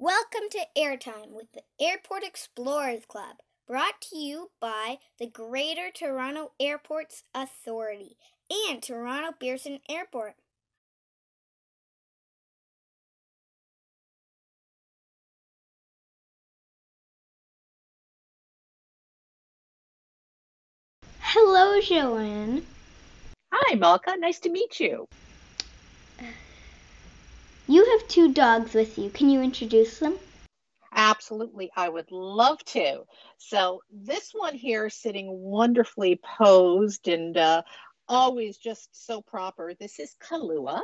Welcome to Airtime with the Airport Explorers Club, brought to you by the Greater Toronto Airports Authority and Toronto Pearson Airport. Hello, Joanne. Hi, Malka. Nice to meet you. You have two dogs with you. Can you introduce them? Absolutely. I would love to. So, this one here sitting wonderfully posed and always just so proper. This is Kahlua.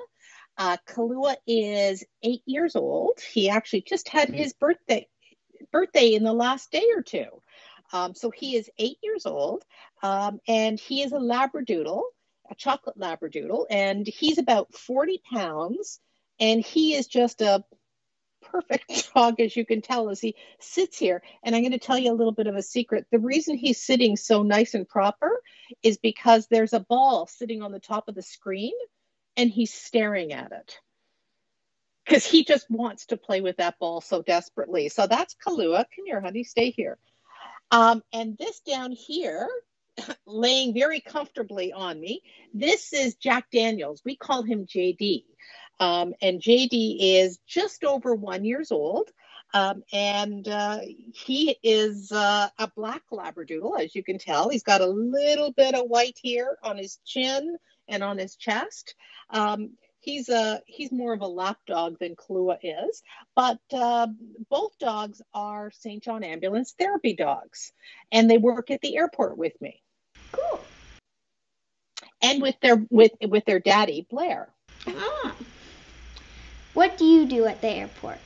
Kahlua is 8 years old. He actually just had his birthday in the last day or two. So he is 8 years old, and he is a Labradoodle, a chocolate Labradoodle, and he's about 40 pounds. And he is just a perfect dog, as you can tell, as he sits here. And I'm going to tell you a little bit of a secret. The reason he's sitting so nice and proper is because there's a ball sitting on the top of the screen, and he's staring at it because he just wants to play with that ball so desperately. So that's Kahlua. Come here, honey. Stay here. And this down here, laying very comfortably on me, this is Jack Daniels. We call him J.D. And J.D. is just over 1 year old. And he is a black Labradoodle, as you can tell. He's got a little bit of white here on his chin and on his chest. He's more of a lap dog than Kahlua is, but both dogs are St. John Ambulance therapy dogs, and they work at the airport with me. Cool. And with their daddy Blair. Ah. What do you do at the airport?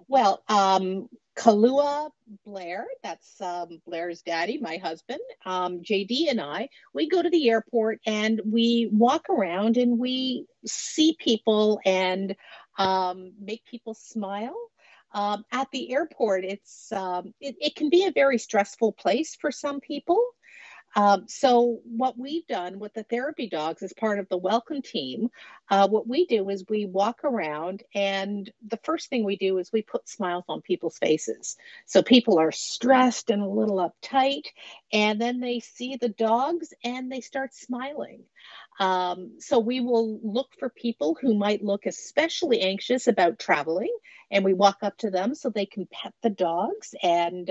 Well, Kahlua, Blair, that's Blair's daddy, my husband, JD and I, we go to the airport and we walk around and we see people and make people smile. At the airport, it can be a very stressful place for some people. So what we've done with the therapy dogs as part of the welcome team, what we do is we walk around, and the first thing we do is we put smiles on people's faces. So people are stressed and a little uptight, and then they see the dogs and they start smiling. So we will look for people who might look especially anxious about traveling, and we walk up to them so they can pet the dogs and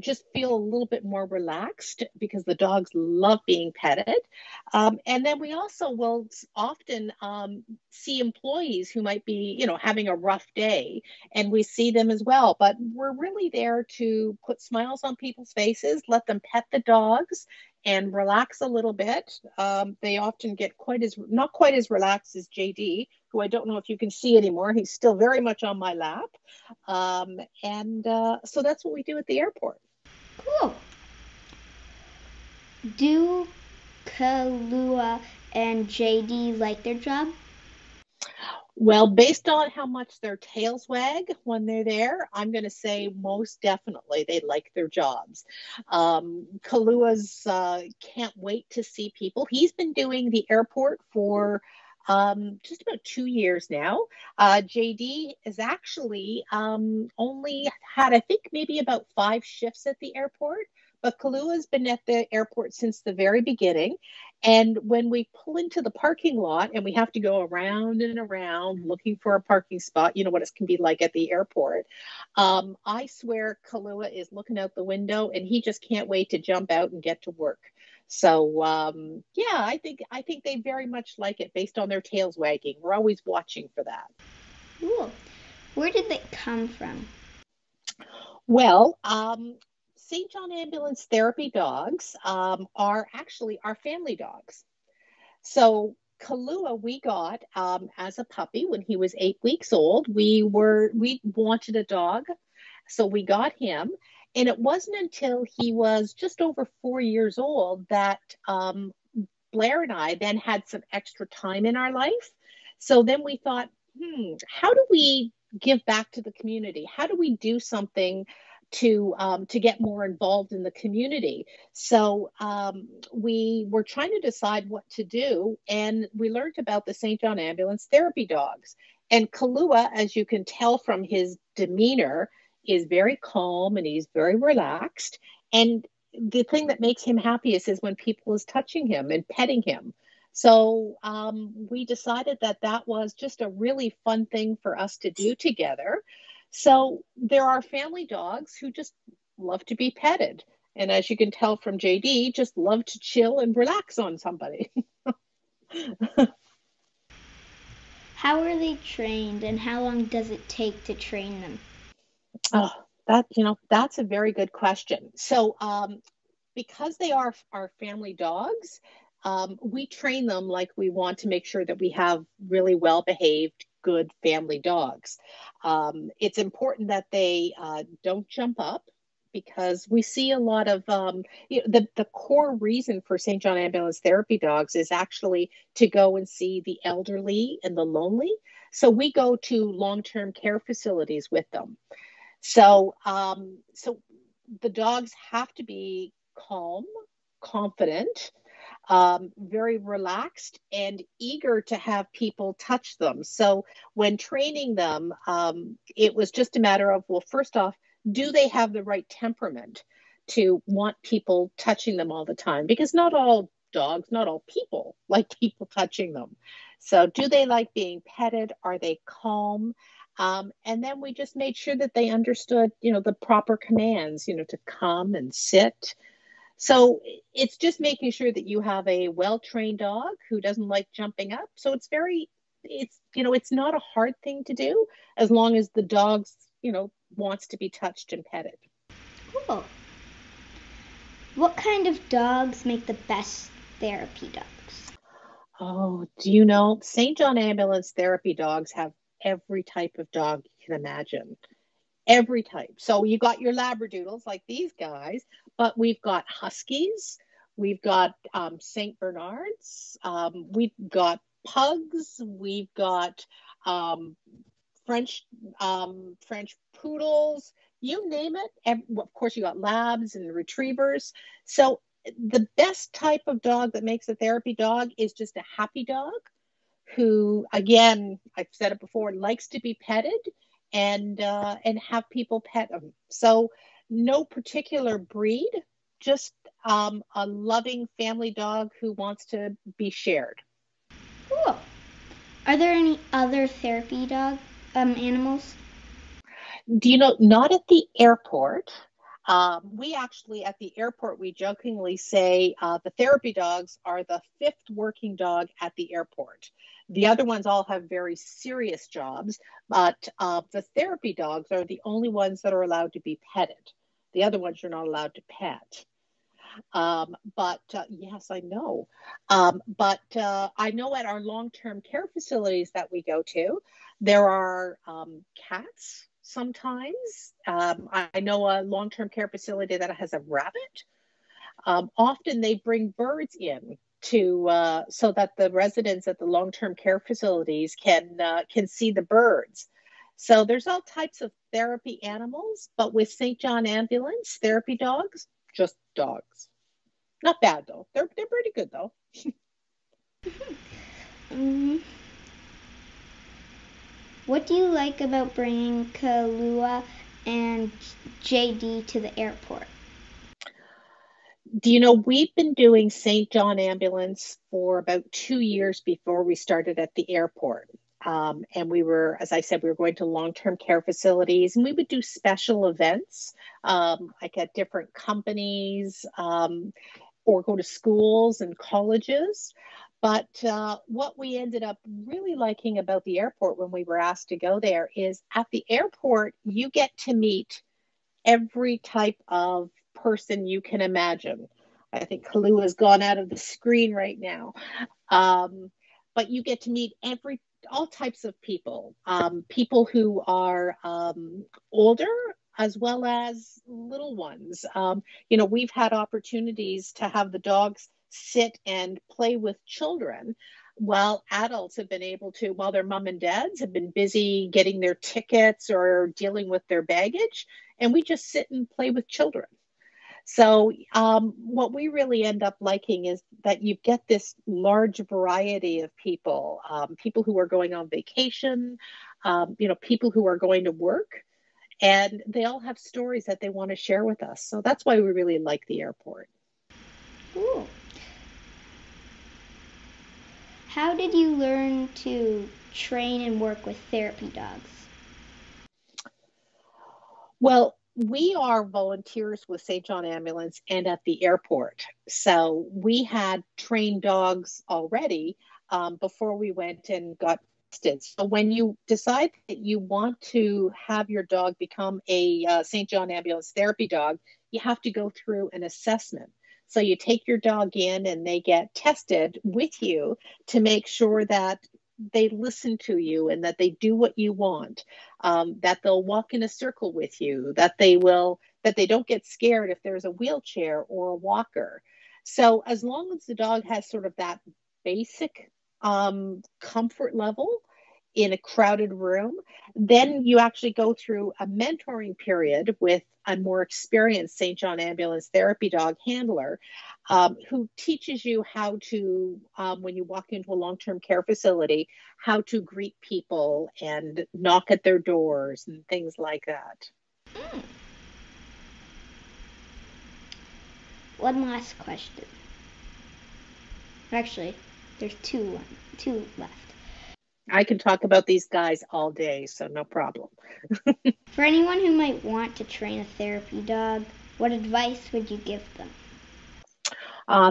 just feel a little bit more relaxed because the dogs love being petted. And then we also will often see employees who might be, having a rough day, and we see them as well. But we're really there to put smiles on people's faces, let them pet the dogs, and relax a little bit. They often get not quite as relaxed as JD, who I don't know if you can see anymore. He's still very much on my lap. So that's what we do at the airport. Cool. Do Kahlua and J.D. like their job? Well, based on how much their tails wag when they're there, I'm going to say most definitely they like their jobs. Kalua's can't wait to see people. He's been doing the airport for just about 2 years now. JD is actually only had, I think, maybe about 5 shifts at the airport. But Kalua's been at the airport since the very beginning. And when we pull into the parking lot and we have to go around and around looking for a parking spot, you know what it can be like at the airport. I swear Kahlua is looking out the window and he just can't wait to jump out and get to work. So yeah, I think they very much like it based on their tails wagging. We're always watching for that. Cool. Where did they come from? Well, St. John Ambulance therapy dogs are actually our family dogs. So Kahlua we got as a puppy when he was 8 weeks old. We wanted a dog, so we got him. And it wasn't until he was just over 4 years old that Blair and I then had some extra time in our life. So then we thought, how do we give back to the community? How do we do something to get more involved in the community? So we were trying to decide what to do, and we learned about the St. John Ambulance therapy dogs. And Kahlua, as you can tell from his demeanor, is very calm and he's very relaxed. And the thing that makes him happiest is when people is touching him and petting him. So we decided that that was just a really fun thing for us to do together. So there are family dogs who just love to be petted. And as you can tell from JD, just love to chill and relax on somebody. How are they trained and how long does it take to train them? Oh, that's a very good question. So, because they are our family dogs, we train them like we want to make sure that we have really well behaved, good family dogs. It's important that they don't jump up because we see a lot of the core reason for St. John Ambulance Therapy dogs is actually to go and see the elderly and the lonely. So we go to long-term care facilities with them. So the dogs have to be calm, confident, very relaxed, and eager to have people touch them. So when training them, it was just a matter of, well, first off, do they have the right temperament to want people touching them all the time? Because not all dogs, not all people like people touching them. So do they like being petted? Are they calm? And then we just made sure that they understood, the proper commands, to come and sit. So it's just making sure that you have a well-trained dog who doesn't like jumping up. So it's not a hard thing to do as long as the dog, wants to be touched and petted. Cool. What kind of dogs make the best therapy dogs? Oh, do you know St. John Ambulance Therapy dogs have every type of dog you can imagine. Every type. So you got your Labradoodles like these guys, but we've got Huskies, we've got St. Bernards, we've got Pugs, we've got um, French French Poodles, you name it. Of course, you got Labs and Retrievers. So the best type of dog that makes a therapy dog is just a happy dog who, again, I've said it before, likes to be petted and have people pet them. So no particular breed, just a loving family dog who wants to be shared. Cool. Are there any other therapy dog animals? Do you know? Not at the airport. We actually, at the airport, we jokingly say the therapy dogs are the fifth working dog at the airport. The other ones all have very serious jobs, but the therapy dogs are the only ones that are allowed to be petted. The other ones you're not allowed to pet. But yes, I know. But I know at our long-term care facilities that we go to, there are cats sometimes. I know a long-term care facility that has a rabbit. Often they bring birds in to so that the residents at the long-term care facilities can see the birds. So there's all types of therapy animals, but with St. John Ambulance therapy dogs, just dogs. Not bad though. They're pretty good though. Mm, what do you like about bringing Kahlua and J.D. to the airport? Do you know we've been doing St. John Ambulance for about 2 years before we started at the airport. And we were, as I said, we were going to long-term care facilities and we would do special events, like at different companies, or go to schools and colleges. But what we ended up really liking about the airport when we were asked to go there is at the airport, you get to meet every type of person you can imagine. I think Kahlua has gone out of the screen right now. But you get to meet all types of people, people who are older as well as little ones. We've had opportunities to have the dogs sit and play with children while adults have been able to, while their mom and dads have been busy getting their tickets or dealing with their baggage, and we just sit and play with children. So, what we really end up liking is that you get this large variety of people, people who are going on vacation, people who are going to work, and they all have stories that they want to share with us. So that's why we really like the airport. Cool. How did you learn to train and work with therapy dogs? Well, we are volunteers with St. John Ambulance and at the airport. So we had trained dogs already before we went and got tested. So when you decide that you want to have your dog become a St. John Ambulance therapy dog, you have to go through an assessment. So you take your dog in and they get tested with you to make sure that they listen to you and that they do what you want, that they'll walk in a circle with you, that they don't get scared if there's a wheelchair or a walker. So as long as the dog has sort of that basic comfort level in a crowded room, then you actually go through a mentoring period with a more experienced St. John Ambulance therapy dog handler who teaches you how to, when you walk into a long term care facility, how to greet people and knock at their doors and things like that. Mm. One last question. Actually, there's two left. I can talk about these guys all day, so no problem. For anyone who might want to train a therapy dog, what advice would you give them?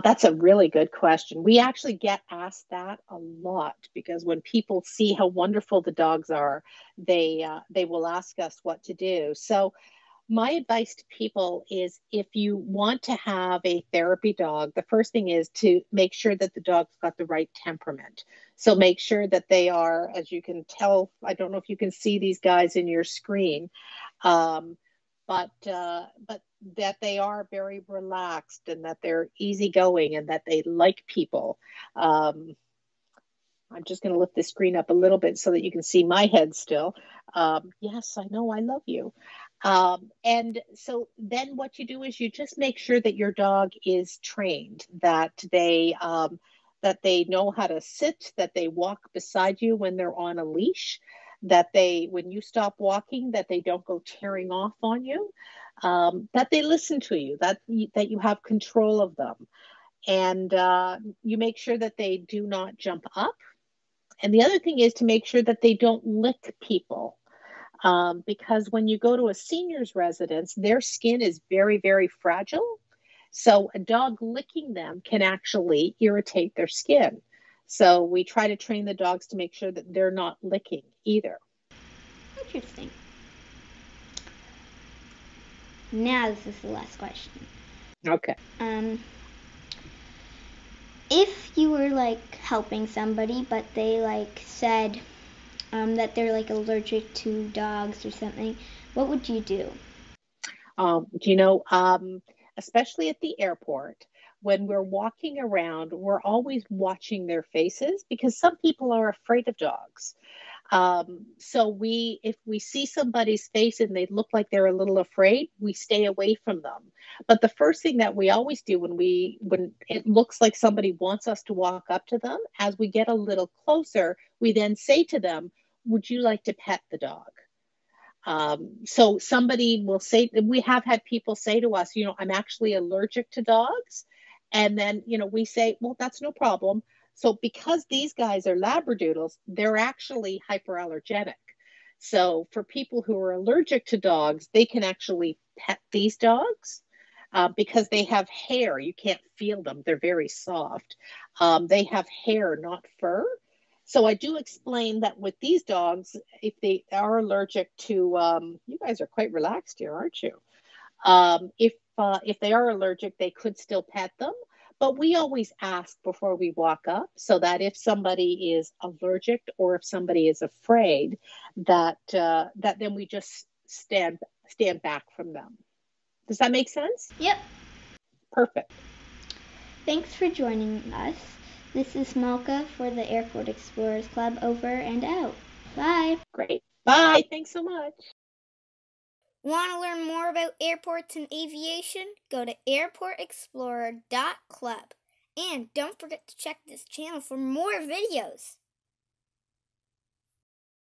That's a really good question. We actually get asked that a lot because when people see how wonderful the dogs are, they will ask us what to do. So my advice to people is if you want to have a therapy dog, the first thing is to make sure that the dog's got the right temperament. So make sure that they are, as you can tell, I don't know if you can see these guys in your screen, um, but that they are very relaxed and that they're easygoing and that they like people. Um, I'm just going to lift the screen up a little bit so that you can see my head still. Yes, I know, I love you. And so then what you do is you just make sure that your dog is trained, that they know how to sit, that they walk beside you when they're on a leash, that when you stop walking, that they don't go tearing off on you, that they listen to you, that you have control of them, and you make sure that they do not jump up. And the other thing is to make sure that they don't lick people. Because when you go to a senior's residence, their skin is very, very fragile. So a dog licking them can actually irritate their skin. So we try to train the dogs to make sure that they're not licking either. Interesting. Now this is the last question. Okay. If you were like helping somebody, but they like said that they're like allergic to dogs or something, what would you do? Do especially at the airport, when we're walking around, we're always watching their faces because some people are afraid of dogs. So if we see somebody's face and they look like they're a little afraid, we stay away from them. But the first thing that we always do when it looks like somebody wants us to walk up to them, as we get a little closer, we then say to them, "Would you like to pet the dog?" So somebody will say, we have had people say to us, "I'm actually allergic to dogs." And then, we say, "Well, that's no problem." So because these guys are Labradoodles, they're actually hyperallergenic. So for people who are allergic to dogs, they can actually pet these dogs because they have hair. You can't feel them. They're very soft. They have hair, not fur. So I do explain that with these dogs, if they are allergic to, you guys are quite relaxed here, aren't you? If they are allergic, they could still pet them. But we always ask before we walk up so that if somebody is allergic or if somebody is afraid, that then we just stand back from them. Does that make sense? Yep. Perfect. Thanks for joining us. This is Malka for the Airport Explorers Club, over and out. Bye. Great. Bye. Thanks so much. Want to learn more about airports and aviation? Go to airportexplorer.club. And don't forget to check this channel for more videos.